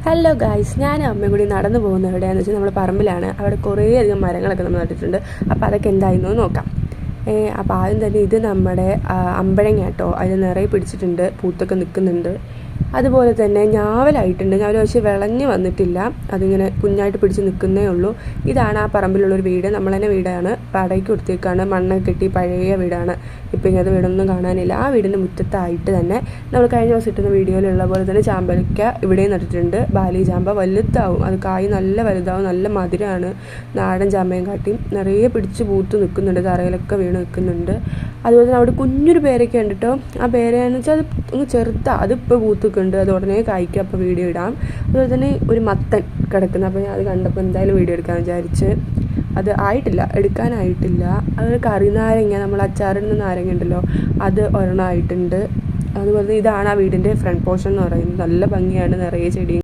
Hello guys, ഞാനും അമ്മയും കൂടി നടന്നു പോകുന്ന എവിടെയാണെന്ന് വെച്ചാൽ നമ്മുടെ പറമ്പിലാണ്. അവിടെ കുറേയധികം മരങ്ങളൊക്കെ നമ്മൾ നട്ടിട്ടുണ്ട്. അപ്പോൾ അതൊക്കെ എന്തായിരുന്നു നോക്കാം. അപ്പോൾ ആദ്യം തന്നെ ഇത് നമ്മുടെ അമ്പഴങ്ങ കേട്ടോ. അതിൽ നിറയെ പിടിച്ചിട്ടുണ്ട്, പൂത്തൊക്കെ നിൽക്കുന്നുണ്ട്. അതുപോലെ തന്നെ ഞാവലായിട്ടുണ്ട്. ഞാവൽ പക്ഷേ വിളഞ്ഞ് വന്നിട്ടില്ല, അതിങ്ങനെ കുഞ്ഞായിട്ട് പിടിച്ച് നിൽക്കുന്നേ ഉള്ളൂ. ഇതാണ് ആ പറമ്പിലുള്ളൊരു വീട്, നമ്മൾ തന്നെ വീടാണ്. വാടകയ്ക്ക് കൊടുത്തേക്കാണ്, മണ്ണൊക്കെ കെട്ടി പഴയ വീടാണ്. ഇപ്പം ഇങ്ങനത്തെ വീടൊന്നും കാണാനില്ല. ആ വീടിൻ്റെ മുറ്റത്തായിട്ട് തന്നെ നമ്മൾ കഴിഞ്ഞ ദിവസം ഇട്ടുന്ന വീഡിയോയിലുള്ള പോലെ തന്നെ ചാമ്പലിക്ക ഇവിടെയും നട്ടിട്ടുണ്ട്. ബാലി ചാമ്പ വലുതാവും, അത് കായ് നല്ല വലുതാവും, നല്ല മധുരമാണ്. നാടൻ ചാമ്പയും കാട്ടിയും നിറയെ പിടിച്ച് പൂത്ത് നിൽക്കുന്നുണ്ട്, തറയിലൊക്കെ വീണ് നിൽക്കുന്നുണ്ട്. അതുപോലെ തന്നെ അവിടെ കുഞ്ഞൊരു പേരൊക്കെ ഉണ്ട് കേട്ടോ. ആ പേരയെന്ന് വെച്ചാൽ അത് ഒന്ന് ചെറുതാണ്, അതിപ്പോൾ പൂത്ത് നിൽക്കുന്നുണ്ട്. അത് ഉടനെ കായ്ക്കുക, അപ്പോൾ വീഡിയോ ഇടാം. അതുപോലെ തന്നെ ഒരു മത്തൻ കിടക്കുന്നത്, അപ്പോൾ ഞാൻ അത് കണ്ടപ്പോൾ എന്തായാലും വീഡിയോ എടുക്കാമെന്ന് വിചാരിച്ച്. അത് ആയിട്ടില്ല, എടുക്കാനായിട്ടില്ല. അതൊരു കറി നാരങ്ങ, നമ്മൾ അച്ചാറിടുന്ന നാരങ്ങ ഉണ്ടല്ലോ, അത് ഒരെണ്ണമായിട്ടുണ്ട്. അതുപോലെ ഇതാണ് ആ വീടിൻ്റെ ഫ്രണ്ട് പോർഷൻ എന്ന് പറയുന്നത്. നല്ല ഭംഗിയാണ്, നിറയെ ചെടിയും